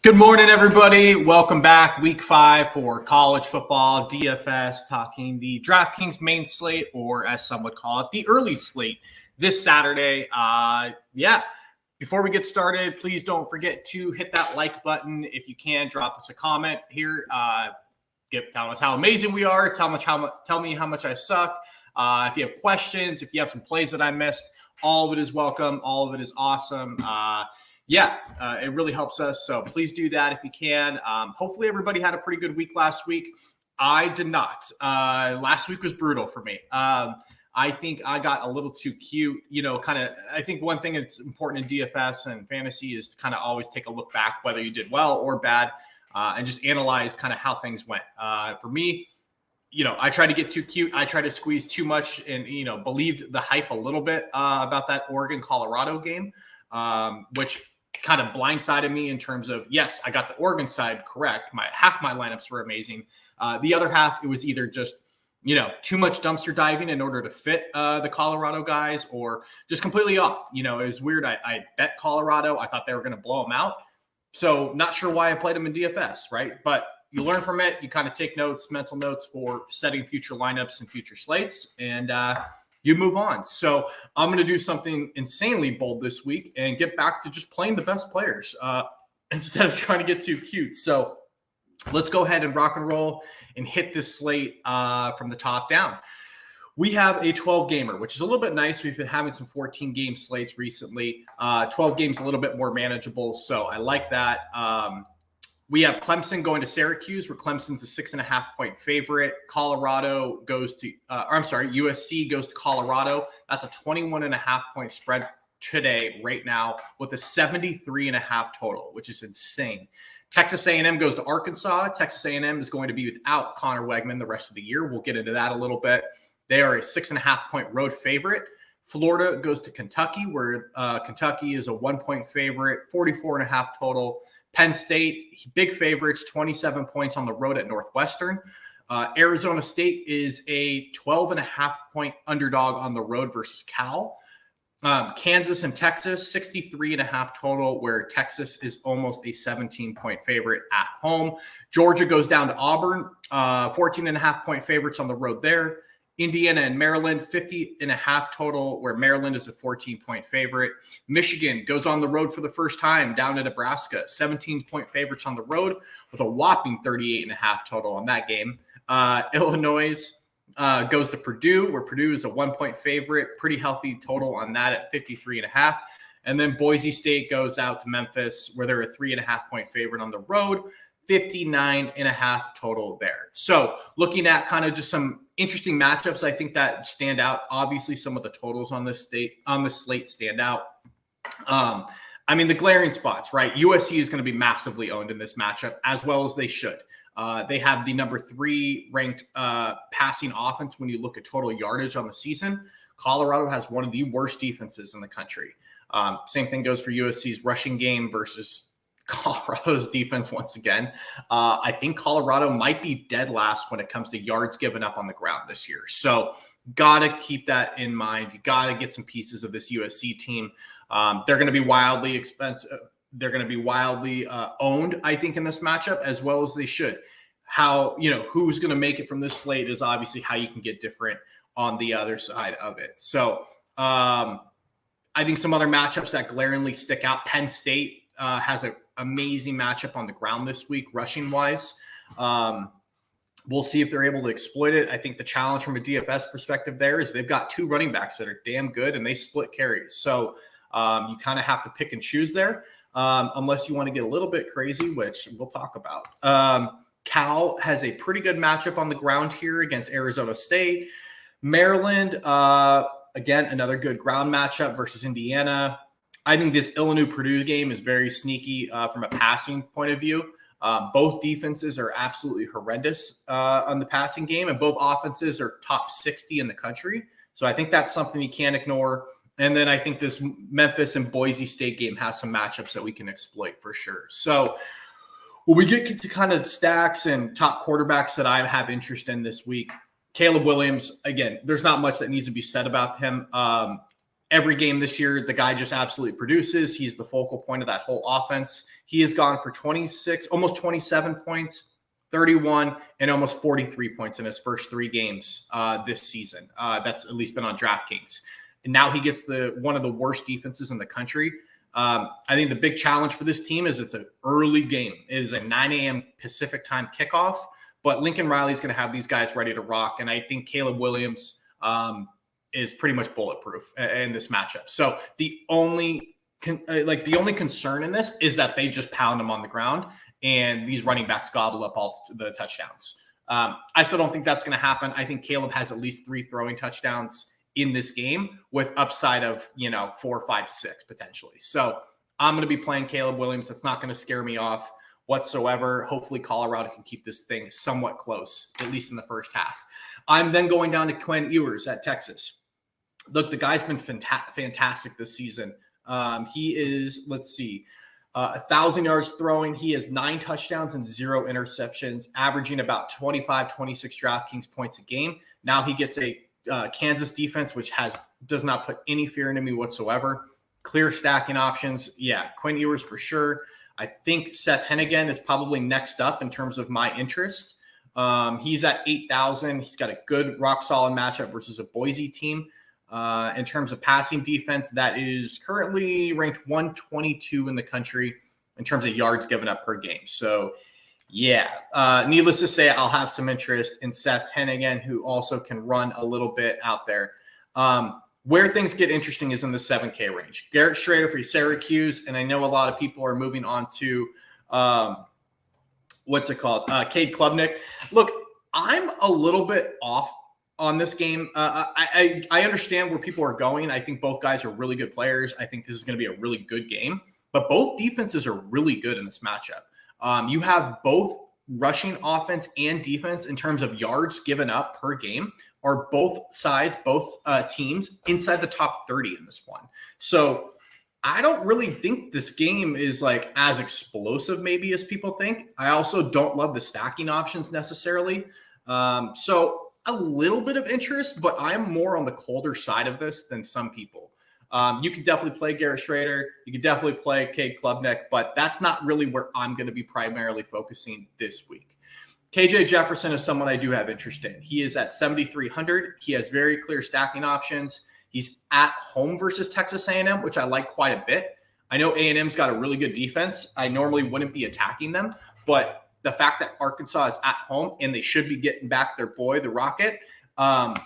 Good morning, everybody. Welcome back. Week 5 for college football, DFS, talking the DraftKings main slate, or as some would call it, the early slate this Saturday. Before we get started, please don't forget to hit that like button. If you can, drop us a comment here. Tell us how amazing we are. Tell me how much I suck. If you have questions, if you have some plays that I missed, all of it is welcome. All of it is awesome. It really helps us. So please do that if you can. Hopefully everybody had a pretty good week last week. I did not. Last week was brutal for me. I think I got a little too cute. I think one thing that's important in DFS and fantasy is to kind of always take a look back, whether you did well or bad, and just analyze kind of how things went. For me, I tried to get too cute. I tried to squeeze too much and, believed the hype a little bit about that Oregon-Colorado game, which kind of blindsided me in terms of, yes, I got the Oregon side correct. Half my lineups were amazing. The other half, it was either just, too much dumpster diving in order to fit the Colorado guys, or just completely off. It was weird. I bet Colorado. I thought they were going to blow them out. So not sure why I played them in DFS, right? But you learn from it. You kind of take notes, mental notes for setting future lineups and future slates, and you move on. So I'm going to do something insanely bold this week and get back to just playing the best players instead of trying to get too cute. So let's go ahead and rock and roll and hit this slate from the top down. We have a 12-gamer, which is a little bit nice. We've been having some 14-game slates recently. 12 games a little bit more manageable, so I like that. We have Clemson going to Syracuse, where Clemson's a 6.5-point favorite. USC goes to Colorado. That's a 21.5-point spread today, right now, with a 73.5 total, which is insane. Texas A&M goes to Arkansas. Texas A&M is going to be without Connor Wegman the rest of the year. We'll get into that a little bit. They are a 6.5-point road favorite. Florida goes to Kentucky, where Kentucky is a 1-point favorite, 44.5 total. Penn State, big favorites, 27 points on the road at Northwestern. Arizona State is a 12.5-point underdog on the road versus Cal. Kansas and Texas, 63.5 total, where Texas is almost a 17-point favorite at home. Georgia goes down to Auburn, 14.5-point favorites on the road there. Indiana and Maryland, 50.5 total, where Maryland is a 14-point favorite. Michigan goes on the road for the first time down to Nebraska, 17-point favorites on the road with a whopping 38.5 total on that game. Illinois goes to Purdue, where Purdue is a 1-point favorite, pretty healthy total on that at 53.5. And then Boise State goes out to Memphis, where they're a 3.5-point favorite on the road, 59.5 total there. So looking at kind of just some interesting matchups, I think that stand out. Obviously, some of the totals on this slate stand out. The glaring spots, right? USC is going to be massively owned in this matchup, as well as they should. They have the number 3 ranked passing offense when you look at total yardage on the season. Colorado has one of the worst defenses in the country. Same thing goes for USC's rushing game versus Colorado's defense once again. I think Colorado might be dead last when it comes to yards given up on the ground this year. So got to keep that in mind. You got to get some pieces of this USC team. They're going to be wildly expensive. They're going to be wildly owned, I think, in this matchup, as well as they should. Who's going to make it from this slate is obviously how you can get different on the other side of it. So I think some other matchups that glaringly stick out. Penn State has an amazing matchup on the ground this week, rushing wise. We'll see if they're able to exploit it. I think the challenge from a DFS perspective there is they've got 2 running backs that are damn good, and they split carries. So you kind of have to pick and choose there, unless you want to get a little bit crazy, which we'll talk about. Cal has a pretty good matchup on the ground here against Arizona State. Maryland, again, another good ground matchup versus Indiana. I think this Illinois-Purdue game is very sneaky from a passing point of view. Both defenses are absolutely horrendous on the passing game, and both offenses are top 60 in the country. So I think that's something you can't ignore. And then I think this Memphis and Boise State game has some matchups that we can exploit for sure. So when we get to kind of stacks and top quarterbacks that I have interest in this week, Caleb Williams, again, there's not much that needs to be said about him. Every game this year, the guy just absolutely produces. He's the focal point of that whole offense. He has gone for 26, almost 27 points, 31, and almost 43 points in his first 3 games this season. That's at least been on DraftKings. And now he gets one of the worst defenses in the country. I think the big challenge for this team is it's an early game. It is a 9 a.m. Pacific time kickoff, but Lincoln Riley's going to have these guys ready to rock. And I think Caleb Williams is pretty much bulletproof in this matchup. So the only concern in this is that they just pound him on the ground and these running backs gobble up all the touchdowns. I still don't think that's going to happen. I think Caleb has at least 3 throwing touchdowns in this game with upside of, 4, 5, 6 potentially. So I'm going to be playing Caleb Williams. That's not going to scare me off whatsoever. Hopefully Colorado can keep this thing somewhat close, at least in the first half. I'm then going down to Quinn Ewers at Texas. Look, the guy's been fantastic this season. He is, 1,000 yards throwing. He has 9 touchdowns and 0 interceptions, averaging about 25, 26 DraftKings points a game. Now he gets a Kansas defense, which does not put any fear into me whatsoever. Clear stacking options. Yeah, Quinn Ewers for sure. I think Seth Hennigan is probably next up in terms of my interest. He's at 8,000. He's got a good rock solid matchup versus a Boise team. In terms of passing defense, that is currently ranked 122 in the country in terms of yards given up per game. So, yeah, needless to say, I'll have some interest in Seth Hennigan, who also can run a little bit out there. Where things get interesting is in the 7K range. Garrett Schrader for Syracuse, and I know a lot of people are moving on to Cade Klubnik. Look, I'm a little bit off on this game. I understand where people are going. I think both guys are really good players. I think this is going to be a really good game, but both defenses are really good in this matchup. You have both rushing offense and defense in terms of yards given up per game are both sides, both teams inside the top 30 in this one. So I don't really think this game is like as explosive maybe as people think. I also don't love the stacking options necessarily. So a little bit of interest, but I'm more on the colder side of this than some people. You could definitely play Garrett Schrader. You could definitely play Cade Klubnik, but that's not really where I'm going to be primarily focusing this week. KJ Jefferson is someone I do have interest in. He is at 7,300. He has very clear stacking options. He's at home versus Texas A&M, which I like quite a bit. I know A&M's got a really good defense. I normally wouldn't be attacking them, but the fact that Arkansas is at home and they should be getting back their boy, the Rocket, I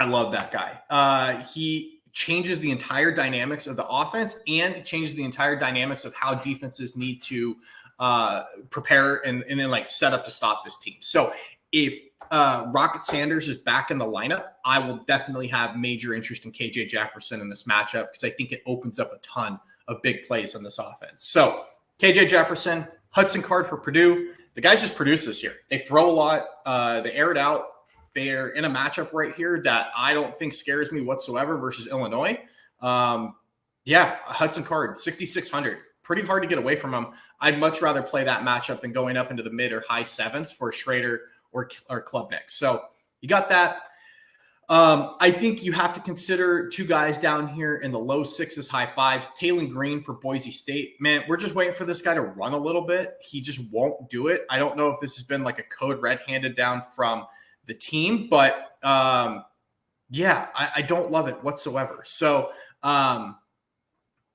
love that guy. He changes the entire dynamics of the offense and changes the entire dynamics of how defenses need to prepare and then like set up to stop this team. So if Rocket Sanders is back in the lineup, I will definitely have major interest in KJ Jefferson in this matchup because I think it opens up a ton of big plays on this offense. So KJ Jefferson, Hudson Card for Purdue. The guys just produce this year. They throw a lot. They air it out. They're in a matchup right here that I don't think scares me whatsoever versus Illinois. Hudson Card, 6,600. Pretty hard to get away from him. I'd much rather play that matchup than going up into the mid or high 7s for Schrader or Klubnik. So you got that. I think you have to consider 2 guys down here in the low 6s, high 5s. Taylon Green for Boise State. Man, we're just waiting for this guy to run a little bit. He just won't do it. I don't know if this has been like a code red handed down from the team, but I don't love it whatsoever. So I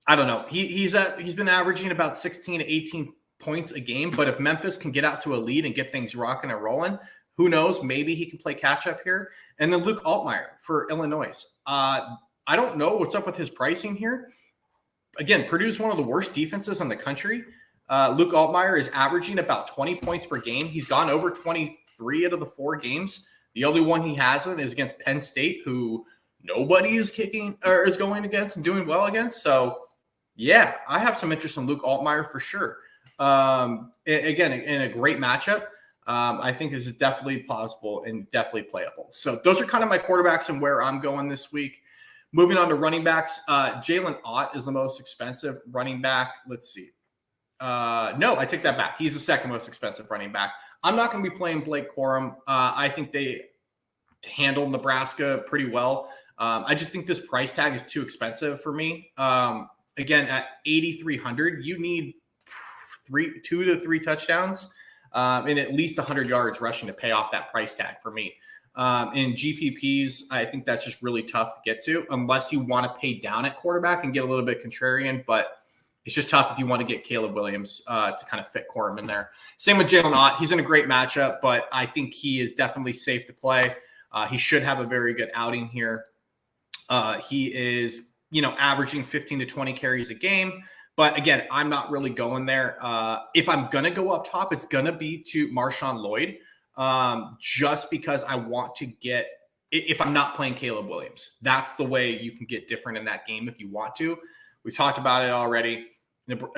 don't know. He's been averaging about 16 to 18 points a game, but if Memphis can get out to a lead and get things rocking and rolling, who knows? Maybe he can play catch up here. And then Luke Altmaier for Illinois. I don't know what's up with his pricing here. Again, Purdue's one of the worst defenses in the country. Luke Altmaier is averaging about 20 points per game. He's gone over 23 out of the 4 games. The only one he hasn't is against Penn State, who nobody is kicking or is going against and doing well against. So, yeah, I have some interest in Luke Altmaier for sure. Again, in a great matchup. I think this is definitely possible and definitely playable. So those are kind of my quarterbacks and where I'm going this week. Moving on to running backs, Jalen Ott is the most expensive running back. Let's see. No, I take that back. He's the second most expensive running back. I'm not going to be playing Blake Corum. I think they handled Nebraska pretty well. I just think this price tag is too expensive for me. Again, at 8,300, you need 2 to 3 touchdowns and at least 100 yards rushing to pay off that price tag for me. In GPPs, I think that's just really tough to get to unless you want to pay down at quarterback and get a little bit contrarian. But it's just tough if you want to get Caleb Williams to kind of fit Corum in there. Same with Jalen Ott. He's in a great matchup, but I think he is definitely safe to play. He should have a very good outing here. He is, averaging 15 to 20 carries a game. But again, I'm not really going there. If I'm going to go up top, it's going to be to Marshawn Lloyd, just because I want to get, if I'm not playing Caleb Williams, that's the way you can get different in that game if you want to. We've talked about it already.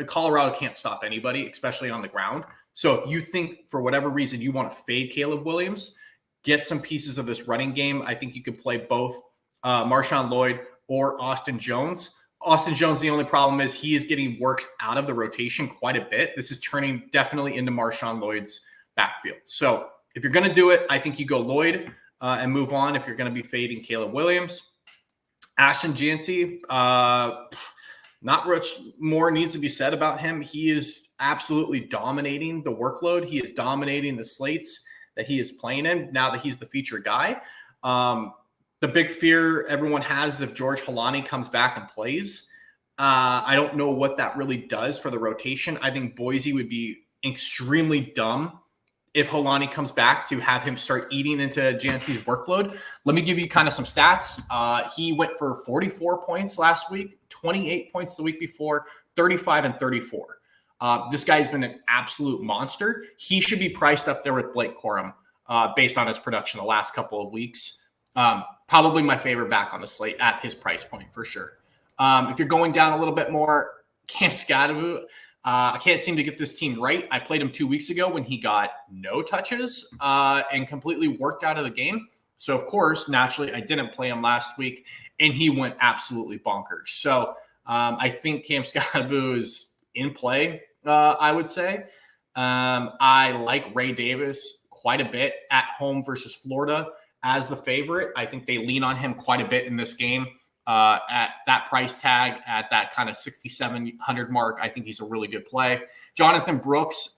Colorado can't stop anybody, especially on the ground. So if you think for whatever reason you want to fade Caleb Williams, get some pieces of this running game. I think you could play both Marshawn Lloyd or Austin Jones. Austin Jones, the only problem is he is getting worked out of the rotation quite a bit. This is turning definitely into Marshawn Lloyd's backfield. So if you're going to do it, I think you go Lloyd and move on if you're going to be fading Caleb Williams. Ashton Jeanty, not much more needs to be said about him. He is absolutely dominating the workload. He is dominating the slates that he is playing in now that he's the feature guy. The big fear everyone has is if George Holani comes back and plays. I don't know what that really does for the rotation. I think Boise would be extremely dumb if Holani comes back to have him start eating into Janty's workload. Let me give you kind of some stats. He went for 44 points last week, 28 points the week before, 35 and 34. This guy's been an absolute monster. He should be priced up there with Blake Corum based on his production the last couple of weeks. Probably my favorite back on the slate at his price point for sure. If you're going down a little bit more, Cam Scadaboo, I can't seem to get this team right. I played him 2 weeks ago when he got no touches and completely worked out of the game. So, of course, naturally, I didn't play him last week, and he went absolutely bonkers. So, I think Cam Scadaboo is in play, I would say. I like Ray Davis quite a bit at home versus Florida as the favorite. I think they lean on him quite a bit in this game. At that price tag, at that kind of 6,700 mark, I think he's a really good play. Jonathan Brooks,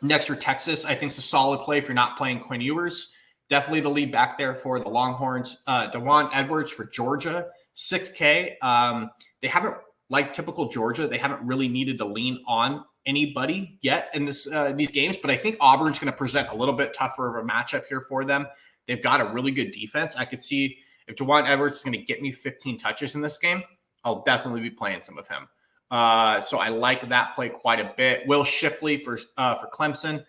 next for Texas, I think is a solid play if you're not playing Quinn Ewers. Definitely the lead back there for the Longhorns. DeJuan Edwards for Georgia, 6K. They haven't, like typical Georgia, they haven't really needed to lean on anybody yet in these games, but I think Auburn's going to present a little bit tougher of a matchup here for them. They've got a really good defense. I could see if DeJuan Edwards is going to get me 15 touches in this game, I'll definitely be playing some of him. So I like that play quite a bit. Will Shipley for Clemson.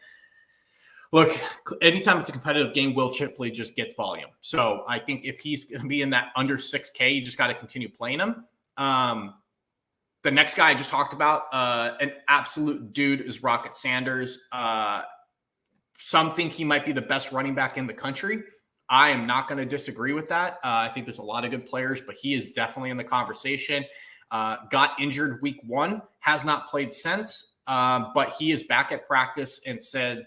Look, anytime it's a competitive game, Will Shipley just gets volume. So I think if he's going to be in that under 6K, you just got to continue playing him. The next guy I just talked about, an absolute dude, is Rocket Sanders. Some think he might be the best running back in the country. I am not going to disagree with that. I think there's a lot of good players, but he is definitely in the conversation. Got injured week 1, has not played since, but he is back at practice and said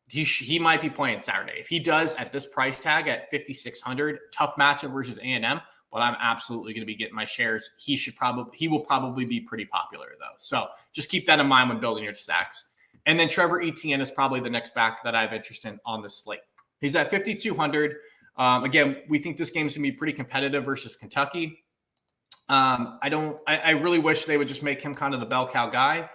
he might be playing Saturday. If he does at this price tag at 5,600, tough matchup versus A&M, but I'm absolutely going to be getting my shares. He will probably be pretty popular though. So just keep that in mind when building your stacks. And then Trevor Etienne is probably the next back that I have interest in on this slate. He's at 5,200. Again, we think this game's going to be pretty competitive versus Kentucky. I really wish they would just make him kind of the bell cow guy.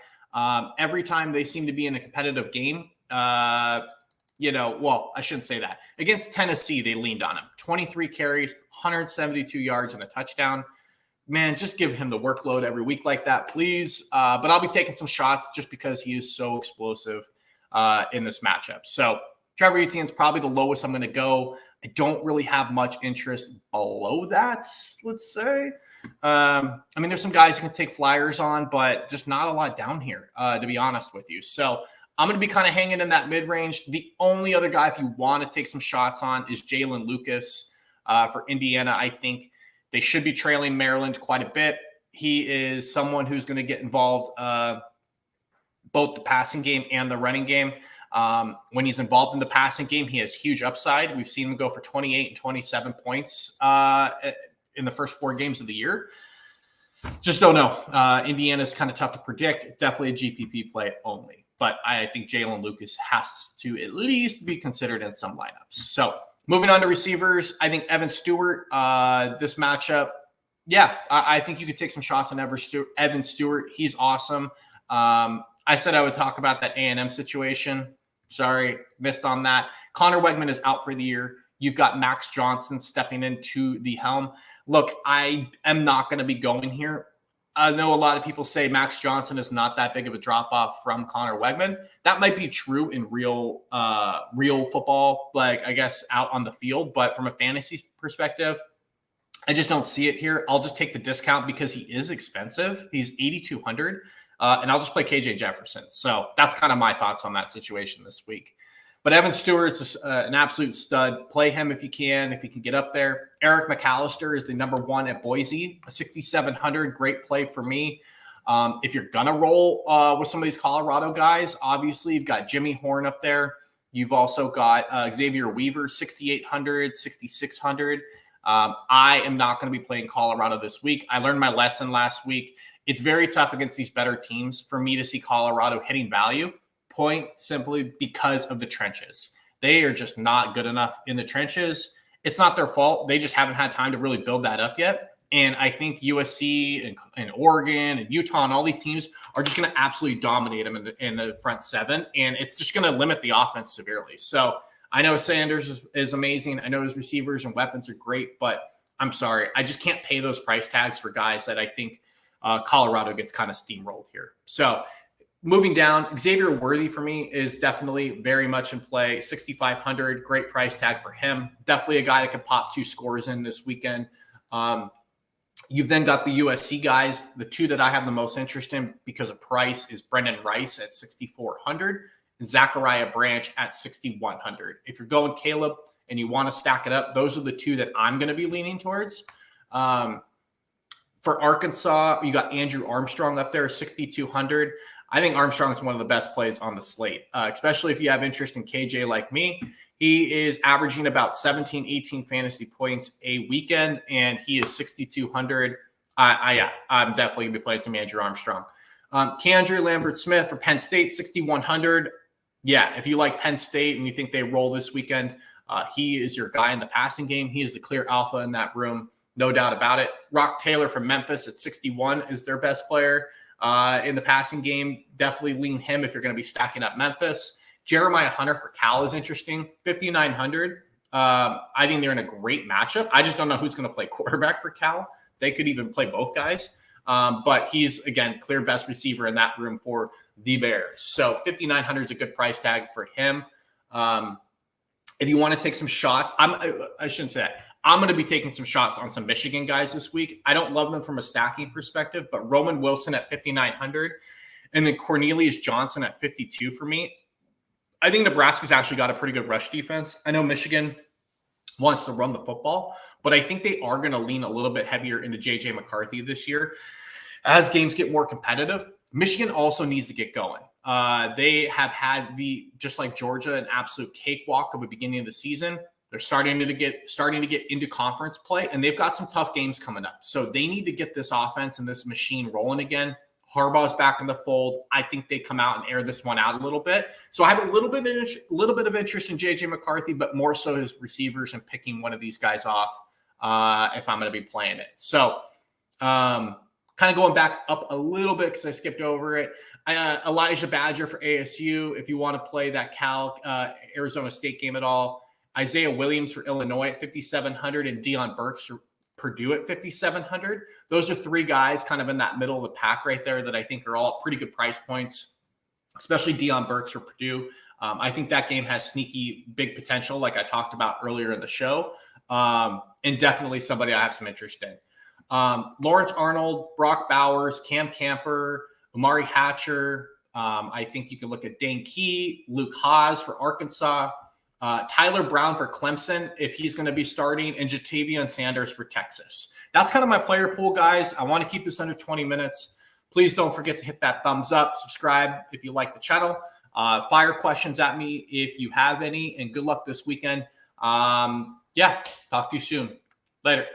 Every time they seem to be in a competitive game, well, I shouldn't say that. Against Tennessee, they leaned on him. 23 carries, 172 yards, and a touchdown. Man, just give him the workload every week like that, please. But I'll be taking some shots just because he is so explosive in this matchup. So Trevor Etienne's probably the lowest I'm going to go. I don't really have much interest below that, let's say. There's some guys who can take flyers on, but just not a lot down here, to be honest with you. So I'm going to be kind of hanging in that mid-range. The only other guy, if you want to take some shots on, is Jalen Lucas for Indiana. I think they should be trailing Maryland quite a bit. He is someone who's going to get involved both the passing game and the running game. When he's involved in the passing game, he has huge upside. We've seen him go for 28 and 27 points in the first 4 games of the year. Just don't know. Indiana's kind of tough to predict. Definitely a GPP play only. But I think Jalen Lucas has to at least be considered in some lineups. So moving on to receivers, I think Evan Stewart, this matchup, I think you could take some shots on Evan Stewart. He's awesome. I said I would talk about that A&M situation. Sorry, missed on that. Connor Wegman is out for the year. You've got Max Johnson stepping into the helm. Look, I am not going to be going here. I know a lot of people say Max Johnson is not that big of a drop-off from Connor Wegman. That might be true in real football, like I guess out on the field. But from a fantasy perspective, I just don't see it here. I'll just take the discount because he is expensive. He's $8,200, and I'll just play KJ Jefferson. So that's kind of my thoughts on that situation this week. But Evan Stewart's an absolute stud. Play him if you can get up there. Eric McAllister is the number 1 at Boise, a 6,700. Great play for me. If you're going to roll with some of these Colorado guys, obviously you've got Jimmy Horn up there. You've also got Xavier Weaver, 6,800, 6,600. I am not going to be playing Colorado this week. I learned my lesson last week. It's very tough against these better teams for me to see Colorado hitting value. Point simply because of the trenches. They are just not good enough in the trenches. It's not their fault. They just haven't had time to really build that up yet. And I think USC and Oregon and Utah and all these teams are just going to absolutely dominate them in the front 7. And it's just going to limit the offense severely. So I know Sanders is amazing. I know his receivers and weapons are great, but I'm sorry. I just can't pay those price tags for guys that I think Colorado gets kind of steamrolled here. So moving down, Xavier Worthy for me is definitely very much in play. 6,500, great price tag for him. Definitely a guy that could pop 2 scores in this weekend. You've then got the USC guys. The 2 that I have the most interest in because of price is Brendan Rice at 6,400 and Zachariah Branch at 6,100. If you're going Caleb and you want to stack it up, those are the 2 that I'm going to be leaning towards. For Arkansas, you got Andrew Armstrong up there, 6,200. I think Armstrong is one of the best plays on the slate, especially if you have interest in KJ like me. He is averaging about 17, 18 fantasy points a weekend, and he is 6,200. I'm definitely going to be playing some Andrew Armstrong. Keandre Lambert-Smith for Penn State, 6,100. Yeah, if you like Penn State and you think they roll this weekend, he is your guy in the passing game. He is the clear alpha in that room, no doubt about it. Rock Taylor from Memphis at 61 is their best player. In the passing game, definitely lean him if you're going to be stacking up Memphis. Jeremiah Hunter for Cal is interesting, 5,900. I think they're in a great matchup. I just don't know who's going to play quarterback for Cal. They could even play both guys. But he's, again, clear best receiver in that room for the Bears. So 5,900 is a good price tag for him. If you want to take some shots, I shouldn't say that. I'm going to be taking some shots on some Michigan guys this week. I don't love them from a stacking perspective, but Roman Wilson at 5,900 and then Cornelius Johnson at 52 for me. I think Nebraska's actually got a pretty good rush defense. I know Michigan wants to run the football, but I think they are going to lean a little bit heavier into J.J. McCarthy this year as games get more competitive. Michigan also needs to get going. They have had just like Georgia, an absolute cakewalk of the beginning of the season. They're starting to get into conference play, and they've got some tough games coming up. So they need to get this offense and this machine rolling again. Harbaugh's back in the fold. I think they come out and air this one out a little bit. So I have a little bit of interest in J.J. McCarthy, but more so his receivers and picking one of these guys off if I'm going to be playing it. So kind of going back up a little bit because I skipped over it. Elijah Badger for ASU, if you want to play that Cal Arizona State game at all. Isaiah Williams for Illinois at 5,700 and Deion Burks for Purdue at 5,700. Those are 3 guys kind of in that middle of the pack right there that I think are all pretty good price points, especially Deion Burks for Purdue. I think that game has sneaky big potential, like I talked about earlier in the show, and definitely somebody I have some interest in. Lawrence Arnold, Brock Bowers, Cam Camper, Amari Hatcher. I think you can look at Dane Key, Luke Haas for Arkansas, Tyler Brown for Clemson, if he's going to be starting, and Jatavion Sanders for Texas. That's kind of my player pool, guys. I want to keep this under 20 minutes. Please don't forget to hit that thumbs up, subscribe if you like the channel. Fire questions at me if you have any, and good luck this weekend. Talk to you soon. Later.